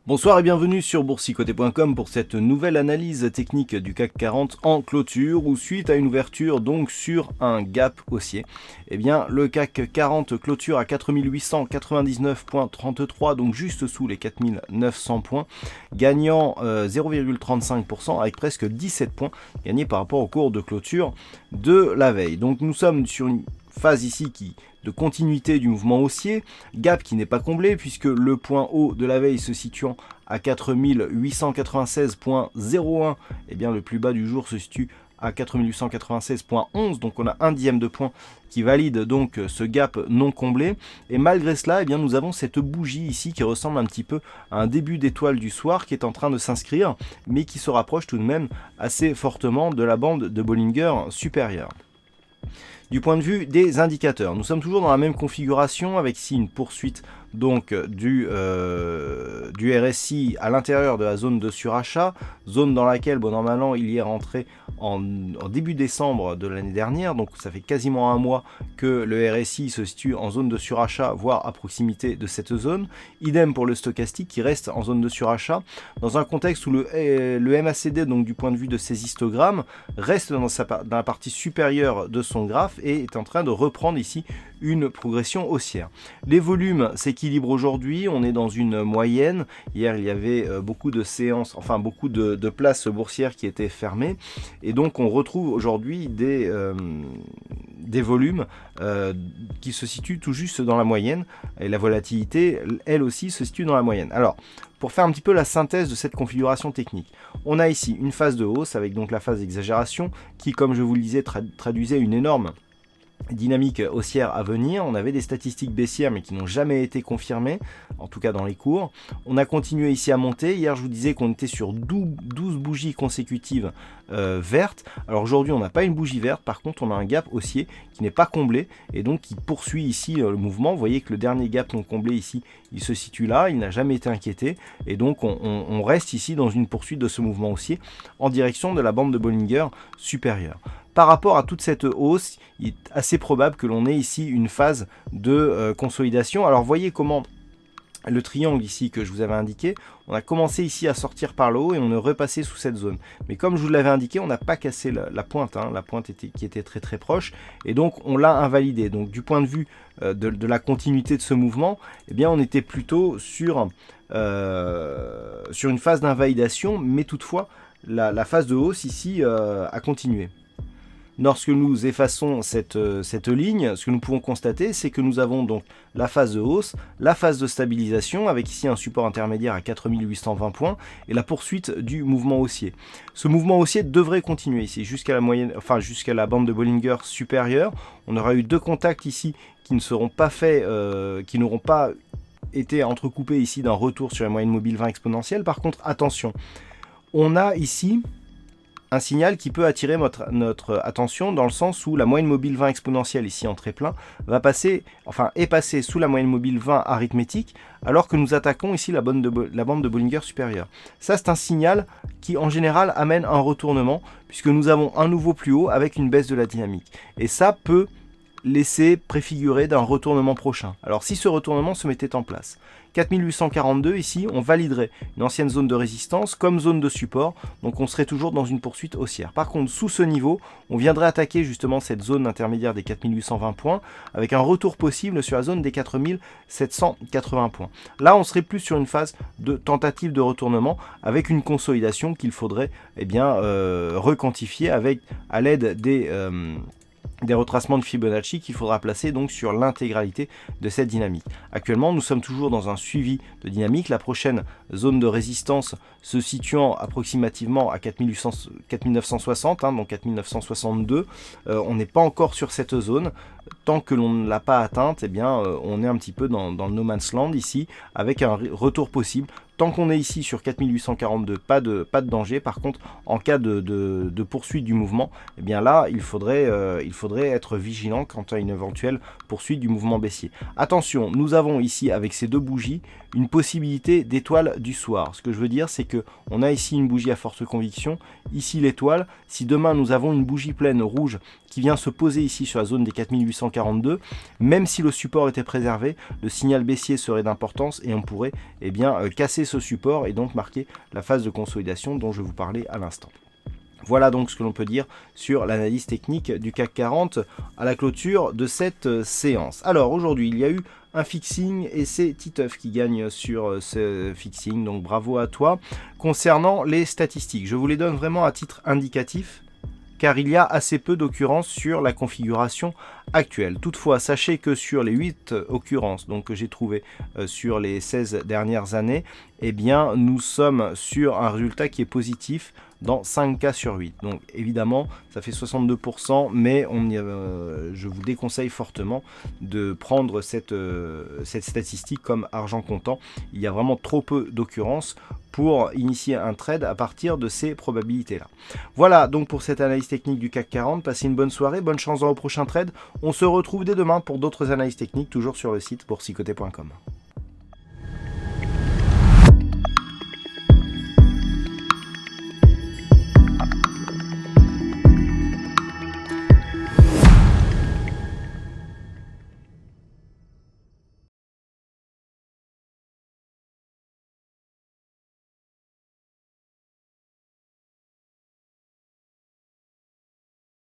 Bonsoir et bienvenue sur boursicoté.com pour cette nouvelle analyse technique du CAC 40 en clôture ou suite à une ouverture donc sur un gap haussier. Eh bien le CAC 40 clôture à 4899,33 donc juste sous les 4900 points, gagnant 0,35% avec presque 17 points gagnés par rapport au cours de clôture de la veille. Donc nous sommes sur une phase ici de continuité du mouvement haussier, gap qui n'est pas comblé puisque le point haut de la veille se situant à 4896,01, et bien le plus bas du jour se situe à 4896,11, donc on a un dixième de point qui valide donc ce gap non comblé, et malgré cela, eh bien, nous avons cette bougie ici qui ressemble un petit peu à un début d'étoile du soir qui est en train de s'inscrire, mais qui se rapproche tout de même assez fortement de la bande de Bollinger supérieure. Du point de vue des indicateurs, nous sommes toujours dans la même configuration avec ici une poursuite donc du RSI à l'intérieur de la zone de surachat, zone dans laquelle normalement il y est rentré en début décembre de l'année dernière, donc ça fait quasiment un mois que le RSI se situe en zone de surachat, voire à proximité de cette zone. Idem pour le stochastique qui reste en zone de surachat, dans un contexte où le MACD, donc du point de vue de ses histogrammes, reste dans la partie supérieure de son graphe et est en train de reprendre ici une progression haussière. Les volumes s'équilibrent aujourd'hui, on est dans une moyenne. Hier il y avait beaucoup de séances, enfin beaucoup de places boursières qui étaient fermées, et donc on retrouve aujourd'hui des volumes qui se situent tout juste dans la moyenne, et la volatilité elle aussi se situe dans la moyenne. Alors pour faire un petit peu la synthèse de cette configuration technique, on a ici une phase de hausse avec donc la phase d'exagération qui, comme je vous le disais, traduisait une énorme dynamique haussière à venir. On avait des statistiques baissières mais qui n'ont jamais été confirmées, en tout cas dans les cours. On a continué ici à monter. Hier je vous disais qu'on était sur 12 bougies consécutives vertes. Alors aujourd'hui on n'a pas une bougie verte, par contre on a un gap haussier qui n'est pas comblé et donc qui poursuit ici le mouvement. Vous voyez que le dernier gap non comblé ici, il se situe là, il n'a jamais été inquiété, et donc on reste ici dans une poursuite de ce mouvement haussier en direction de la bande de Bollinger supérieure. Par rapport à toute cette hausse, il est assez probable que l'on ait ici une phase de consolidation. Alors voyez comment le triangle ici que je vous avais indiqué, on a commencé ici à sortir par le haut et on est repassé sous cette zone. Mais comme je vous l'avais indiqué, on n'a pas cassé la pointe, la pointe qui était très très proche, et donc on l'a invalidé. Donc du point de vue de la continuité de ce mouvement, eh bien on était plutôt sur une phase d'invalidation, mais toutefois la phase de hausse ici a continué. Lorsque nous effaçons cette ligne, ce que nous pouvons constater, c'est que nous avons donc la phase de hausse, la phase de stabilisation, avec ici un support intermédiaire à 4820 points, et la poursuite du mouvement haussier. Ce mouvement haussier devrait continuer ici, jusqu'à la moyenne, enfin jusqu'à la bande de Bollinger supérieure. On aura eu deux contacts ici qui ne seront pas faits, qui n'auront pas été entrecoupés ici d'un retour sur la moyenne mobile 20 exponentielle. Par contre, attention, on a ici un signal qui peut attirer notre attention, dans le sens où la moyenne mobile 20 exponentielle ici en très plein est passée sous la moyenne mobile 20 arithmétique, alors que nous attaquons ici la bande de Bollinger supérieure. Ça c'est un signal qui en général amène un retournement, puisque nous avons un nouveau plus haut avec une baisse de la dynamique, et ça peut laisser préfigurer d'un retournement prochain. Alors si ce retournement se mettait en place, 4842 ici, on validerait une ancienne zone de résistance comme zone de support, donc on serait toujours dans une poursuite haussière. Par contre, sous ce niveau, on viendrait attaquer justement cette zone intermédiaire des 4820 points, avec un retour possible sur la zone des 4780 points. Là, on serait plus sur une phase de tentative de retournement, avec une consolidation qu'il faudrait requantifier à l'aide des retracements de Fibonacci qu'il faudra placer donc sur l'intégralité de cette dynamique. Actuellement, nous sommes toujours dans un suivi de dynamique. La prochaine zone de résistance se situant approximativement à 4960, donc 4962. On n'est pas encore sur cette zone. Tant que l'on ne l'a pas atteinte, eh bien, on est un petit peu dans le no man's land ici, avec un retour possible. Tant qu'on est ici sur 4842, pas de danger. Par contre, en cas de poursuite du mouvement, eh bien là, il faudrait être vigilant quant à une éventuelle poursuite du mouvement baissier. Attention, nous avons ici, avec ces deux bougies, une possibilité d'étoile du soir. Ce que je veux dire, c'est que on a ici une bougie à forte conviction, ici l'étoile. Si demain nous avons une bougie pleine rouge qui vient se poser ici sur la zone des 4842. Même si le support était préservé, le signal baissier serait d'importance et on pourrait casser ce support et donc marquer la phase de consolidation dont je vous parlais à l'instant. Voilà donc ce que l'on peut dire sur l'analyse technique du CAC 40 à la clôture de cette séance. Alors aujourd'hui, il y a eu un fixing et c'est Titeuf qui gagne sur ce fixing, donc bravo à toi. Concernant les statistiques, je vous les donne vraiment à titre indicatif, car il y a assez peu d'occurrences sur la configuration actuelle. Toutefois, sachez que sur les 8 occurrences que j'ai trouvées sur les 16 dernières années, nous sommes sur un résultat qui est positif dans 5 cas sur 8. Donc évidemment, ça fait 62%, mais je vous déconseille fortement de prendre cette statistique comme argent comptant. Il y a vraiment trop peu d'occurrences pour initier un trade à partir de ces probabilités-là. Voilà donc pour cette analyse technique du CAC 40. Passez une bonne soirée, bonne chance dans vos prochains trades. On se retrouve dès demain pour d'autres analyses techniques, toujours sur le site boursicoté.com.